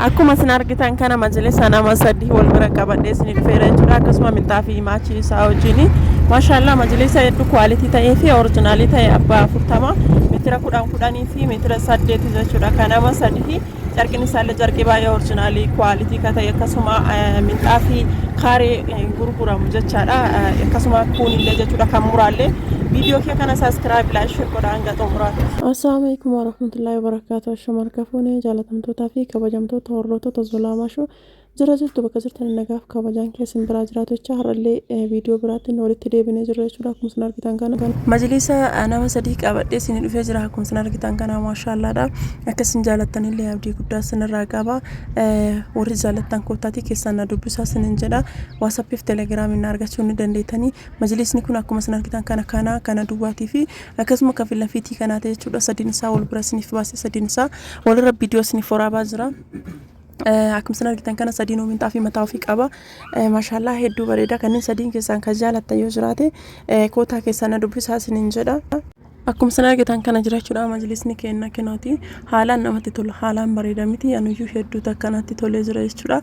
Akkuma isin argitan kana majlisa nama sadii wal bira qabadhee isin dhufeera jechuudha. Akkasuma minxaa fi maachii isaa wajjin maashaallah majlisa hedduu kwalitii ta'ee fi oriijinaalii ta'e abbaa 40 meetira 10 fi meetira 8 jechuudha. Kan nama sadii carqiin isaallee carqii baay'ee oriijinaalii kwalitii ka ta'e akkasuma minxaa fi kaaree gurguramu jechaadha. Akkasuma kuunillee jechuudha kan muraallee ቪዲዮ ከከና ሰብስክራይብ ላይክ ሼር godhaan gaxumuraatu. Assalamu alaykum wa rahmatullahi wa barakatuh. Shamarkafuune jaalatamtoota fi kabajamtoota hordoftoota Zulaamasho jira jirtu bakka jirtan nagaaf kabajaan keessan biraa jiraatochaa harallee viidiyoo biraatiin walitti deebinee jirra jechuudha. Akkuma isin argitan kana majlisa nama sadii qabadhee isin dhufee jira. Akkuma isin argitan kana maashaallah akkasin jaalattanillee abdii guddaa sinirraa qaba. Warri jaalattan kootaati keessan na dubbisaa sinin jedha. WhatsApp fi Telegram in argachuu ni dandeettani. Majlisni kun akkuma isin argitan kana duwwaatii fi akkasuma kafila fiitii kana ta'e jechuudha. Sadiin isaa wal bira sinif baasee sadiin isaa walirra viidiyoo sinif waraabaa jira. Akkuma isin argitan kana sadiinuu minxaa fi mataa ofii qaba. Maashaallah hedduu bareeda. Kanneen sadiin keessan kan jaalattan yoo jiraate kootaa keessan na dubbisaa sinin jedha. Akkuma isin argitan kana jirachuudha majlisni keenya kenooti haalaan namatti tola haalaan bareeda miti anuyyuu hedduu takkanatti tolee jira jechuudha.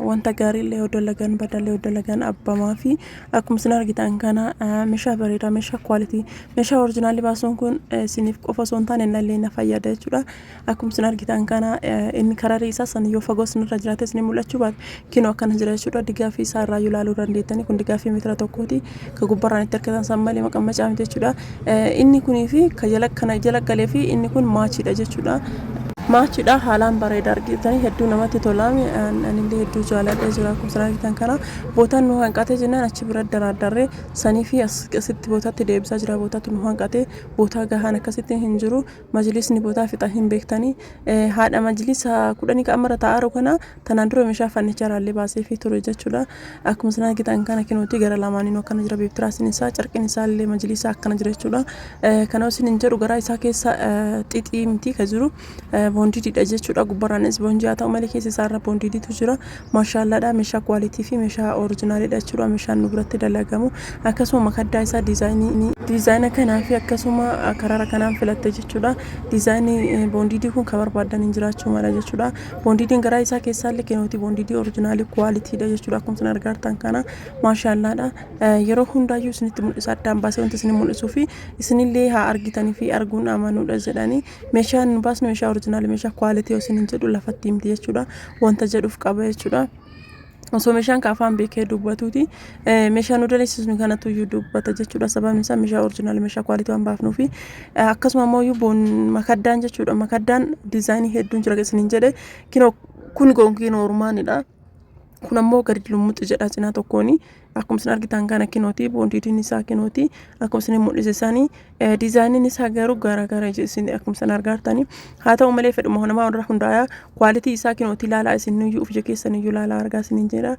Wanta gaariillee yoo dalagan badallee yoo dalagan abbamaa fi akkuma isin argitan kana meeshaa bareeda meeshaa kwalitii meeshaa oriijinaalii baasuun kun isiniif qofa osoo hin taane nallee na fayyada jechuudha. Akkuma isin argitan kana inni kararri isaa san yoo fagoo isinirra jiraate isin mul'achuu baate kinoo akkana jira jechuudha. Digaa fi isaa irraa ilaaluu dandeettani kun digaa fi meetira tokkooti ka gubbarraan itti hirkatan san malee maqammacaa miti jechuudha. Inni kunii fi kana jala galee fi inni kun maachiidha jechuudha. Maachiidha haalaan bareeda argitanii hedduu namatti tolaami anillee hedduu jaaladha jira. Akkuma isin argitan kana bootaan nu hanqatee jennaan achi bira daraardarree sanii fi asitti bootaatti deebisaa jira. Bootaatu nu hanqatee bootaa gahaan akkasitti hin jiru. Majlisni bootaa fixa hin beektanii haadha majlisa 10 qaamara ta'aaru kana tanaan dura meeshaa fannichaaraallee baasee fi ture jechuudha. Akkuma isin argitan kana kinooti gara lamaaniin akkana jira. Beektiraasiin isaa carqiin isaallee majlisa akkana jira jechuudha. Kana isin hin jedhu garaa isaa keessa xixii miti ka jiru. Boondiidha jechuudha. Gubbarraanis boondii haa ta'u malee keessa isaarra boondiitu jira. Maashaallah meeshaa kwalitii fi meeshaa oriijinaaliidha jechuudha. Meeshaan nu biratti dalagamu akkasuma makaddaa isaa diizaayina kanaa fi akkasuma karara kanaan filatte jechuudha. Diizaayinii boondiidii kun kan barbaadan hin jiraachuu mala jechuudha. Boondiidiin garaa isaa keessaallee kenooti boondiidii oriijinaalii kwalitiidha jechuudha. Akkuma isin argitan kana maashaallah yeroo hundaayyuu isinitti mul'isa addaan baasee wanti isin mul'isuu fi isinillee haa argitanii fi arguun amanuudha jedhanii meeshaan nu baasnu meeshaa oriijinaali meeshaa kwalitii isin jedhu lafatti himti jechuudha. Wanta jedhuuf qaba jechuudha. Osoo meeshaan kaafaan beekee dubbatuuti meeshaan nu daleessisnu kanatu iyyuu dubbata jechuudha. Sababni isaa meeshaa oriijinaali meeshaa kwalitii waan baafnuu fi akkasuma immoo iyyuu makaddaan jechuudha. Makaddaan diizaayinii hedduun jira isin jedhe kun gonkiin ormaanidha. Kun ammoo gadi lumuxi jedha cinaa tokkooni. Akkuma isin argitan kana kinooti boondiidiin isaa kinooti akkuma isin mul'isanii diizaayiniin isaa garuu garaa isin akkuma isin argitanii haa ta'u malee fedhuma namaa irraa hundaa'aa kwalitii isaa kinooti ilaalaa isin iyyuu uf keessan iyyuu ilaalaa argaa isin jedha.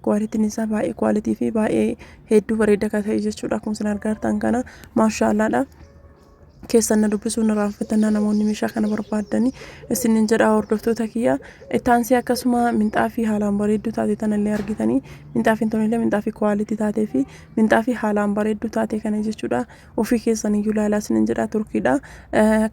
Kwalitiin isaa baay'ee kwalitii fi baay'ee hedduu bareeda ka ta'e jechuudha. Akkuma isin argitan kana maashaallah keessan na dubbisuun raanfatannaa namoonni meeshaa kana barbaadanii isin jedha hordoftoota kiyya taansii akkasuma minxaa fi haalaan bareedduu taate tanallee argitanii minxaa fi tonillee minxaa fi kwalitii taatee fi minxaa fi haalaan bareedduu taate kana jechuudha. Ofii keessan iyyuu ilaalaa isin jedha turkiidha.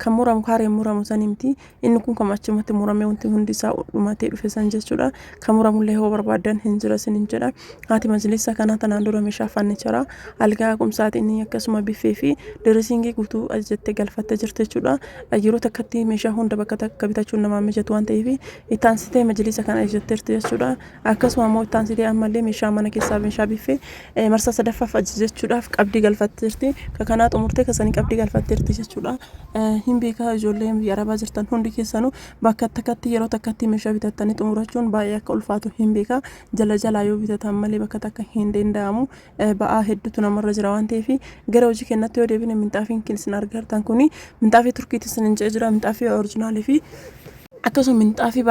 Kan muramu kaareen muramu sanii miti inni kun kan achumatti muramee wanti hundi isaa dhumatee dhufe san jechuudha. Kan muramullee hoo barbaadan hin jira isin jedha. Haati majlisa kana tanaan dura meeshaa fannicharaa algaa qumsaatiin akkasuma biffee fi direesingii guutuu ajjettee galfattee jirti jechuudha. Yeroo takkatti meeshaa hunda bakka takka bitachuun nama mijatu waan ta'eef itaansitee majlisa kana ajjetteerti jechuudha. Akkasuma immoo itaansitee ammallee meeshaa mana keessaa meeshaa biffee marsaa sadaffaaf ajjechuudhaaf qabdii galfatteerti. Kanaa xumurtee kasanii qabdii galfatteerti jechuudha. Hin beekaa ijoolleen biyya arabaa jirtan hundi keessanuu bakka takkatti yeroo takkatti meeshaa bitattanii xumurachuun baay'ee akka ulfaatu hin beekaa. Jala yoo bitatan malee bakka takka hin danda'amu. Ba'aa hedduutu namarra jira waan ta'eef gara hojii kennatti yoo deebine minxaafiin isin argitan kuni minxaafii turkiitti isin jira. Minxaafii oriijinaalii fi akkasuma minxaafii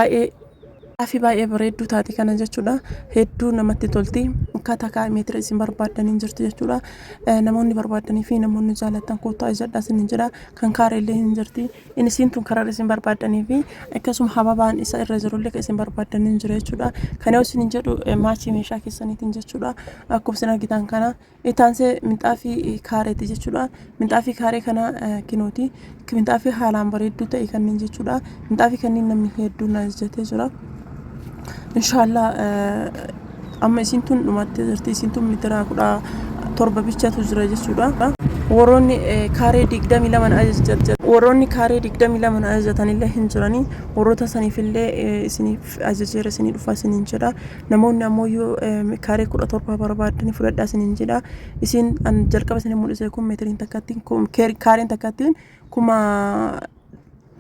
baay'ee bareedduu taate kana jechuudha. Hedduu namatti tolti. akkaataa kaa'e meetira isin barbaadan hin jirti jechuudha. Namoonni barbaadanii fi namoonni jaalatan kottaa ijaadhaa isin jira kan kaaree illee hin jirti. Inni isiin tun karaa isin barbaadanii fi akkasuma hababaan isa irra jirullee kan isin barbaadan hin jira jechuudha. Kana isin jedhu maachii meeshaa keessaniitiin jechuudha. Akkuma isin argitan kana itaansee minxaafii kaareeti jechuudha. Minxaafii kaaree kana kinooti. Minxaafii haalaan bareedduu ta'e kanneen jechuudha. Minxaafii kanneen namni hedduun ajajatee jira. Inshallah amma isin tun dhumatti jirti. Isin tun meetira 17 bichatu jira jechuudha. Warroonni kaaree 22 ajajatan warroonni kaaree 22 ajajatan illee hin jirani. Warroota saniif illee isiniif ajajeera isinii dhufa isiniin jedha. Namoonni ammoo yoo kaaree 17 barbaadanii fudhadhaa isiniin jedha. Isin jalqaba isin mul'ise kun meetiriin takkattiin kaareen takkattiin kuma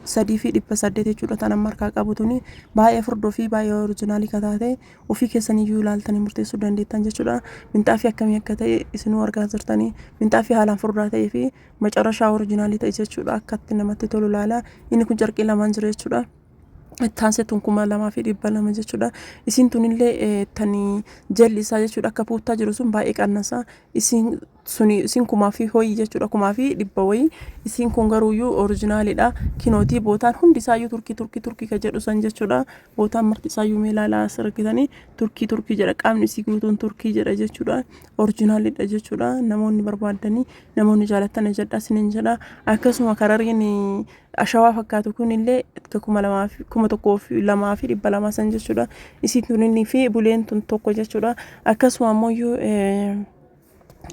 3,800 jechuudha. Tan amma harkaa qabutuni baay'ee furdoo fi baay'ee oriijinaalii kataate ofii keessaniyyuu ilaaltanii murteessuu dandeettan jechuudha. Minxaafii akkamii akka ta'e isinuu argaa jirtanii minxaafii haalaan furdaa ta'ee fi macarashaa oriijinaalii ta'e jechuudha. Akkatti namatti tolu ilaala. Inni kun carqii lamaan jira jechuudha. Taansee tun 2,200 jechuudha. Isin tun illee tani jalli isaa jechuudha akka puuttaa jiru sun baay'ee qannasa. Isin kumaa fi hoyi jechuudha. Kumaa fi 100 wayii. Isin kun garuuyyuu oriijinaalidha. Kinootii bootaan hundi isaayyuu turkii ka jedhu san jechuudha. Bootaan marti isaayyuu meelaalaa as argitanii turkii jedha. Qaamni isii guutuun turkii jedha jechuudha. Oriijinaalidha jechuudha. Namoonni barbaadanii namoonni jaalatan jedha isiniin jedha. Akkasuma karariin ashawaa fakkaatu kun illee 1,200 san jechuudha. Isin tuninii fi buleen tun tokko jechuudha. Akkasuma ammoo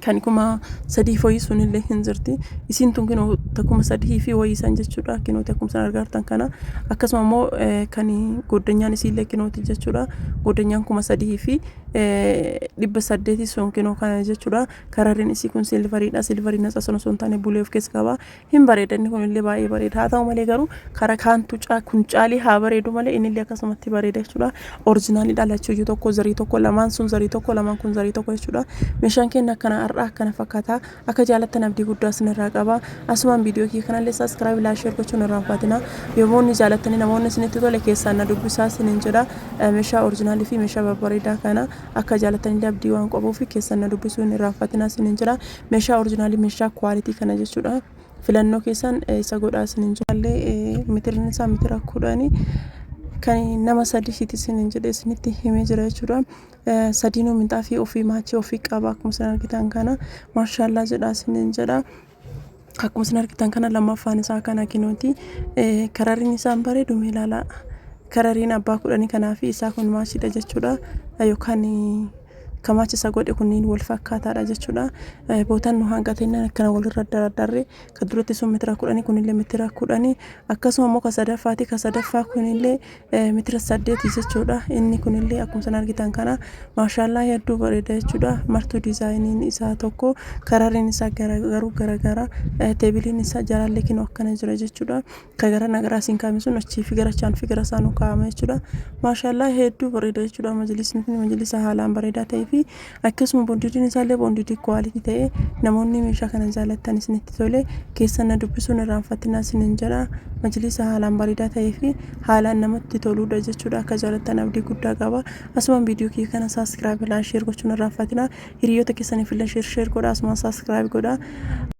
kan 3,000 foyii sun illee hin jirti. Isin tun kinoo 3,000 fi wayii san jechuudha. Kinooti akkuma san argartan kana. Akkasuma ammoo kan goddanyaan isiillee kinooti jechuudha. Goddanyaan 3,000 fi 800 sun kinoo kana jechuudha. Karariin isii kun silvariidha. Silvariin as osoo hin taane bulee of keessa qaba. Hin bareeda inni kun illee baay'ee bareeda. Haa ta'u malee garuu karaa kaantu kun caalii haa bareedu malee inni illee akkasumatti bareeda jechuudha. Oriijinaalidha lachuyyuu tokko zarii tokko lamaan sun zarii tokko lamaan kun zarii tokko jechuudha. Meeshaan keenya akkana har'a akkana fakkaata. Akka jaalattan abdii guddaa isinirraa qaba. Asumaan viidiyoo kee kanallee saabskiraayib laashee gochuun irraa faatina. Yommuu jaalatanii namoonni isinitti tole keessaan na dubbisaa isiniin jedha. Meeshaa oriijinaalii fi meeshaa babbareedaa kana akka jaalatanii abdii waan qabuuf keessan na dubbisuun irraa faatina isiniin jira. Meeshaa oriijinaalii meeshaa kwaalitii kana jechuudha. Filannoo keessan isa godhaa isiniin jira. Meetirni isaa meetira 10 kan nama 3 isiniin jedhe isinitti himee jira jechuudha. Sadiinuu minxaafii ofii maachii ofii qaba akkuma isin argitan kana maashaallah jedha isiniin jedha. Akkuma isin argitan kana lammaffaan isaa kana kinooti. Karariin isaa bareedu ilaala. Karariin abbaa 10 kanaa fi isaa kun maashiidha jechuudha. Yookaan kamaachi isa godhe kunniin wal fakkaataadha jechuudha. Bootaan nu hanqateen akkana walirra dardarre kan duratti sun meetira 10 kunillee meetira 10 akkasuma immoo ka sadaffaa kunillee meetira 8 jechuudha. Inni kunillee akkuma isin argitan kana maashaallah hedduu bareeda jechuudha. Martuu diizaayiniin isaa tokko karariin isaa garagara teebiliin isaa jalaallee kinoo akkana jira jechuudha. Ka gara nagaraa isin kaa'ame sun achii fi garachaan fi gara isaanuu kaa'ama jechuudha. Maashaallah hedduu bareeda jechuudha. Majlisni kun majlisa haalaan bareedaa ta'ee fi akkasuma boondiidiin isaallee boondiidii kwaalitii ta'e namoonni meeshaa kana jaalatan isinitti tole keessan na dubbisuun irraanfatinaa isiniin jedha. Majlisa haalaan bareedaa ta'ee fi haalaan namatti toludha jechuudha. Akka jaalatan abdii guddaa qaba. Asumaan viidiyoo kee kana saabskiraayib laashee gochuun irraanfatinaa. Hiriyoota keessaniif illee sheer godhaa. Asumaan saabskiraayib godhaa.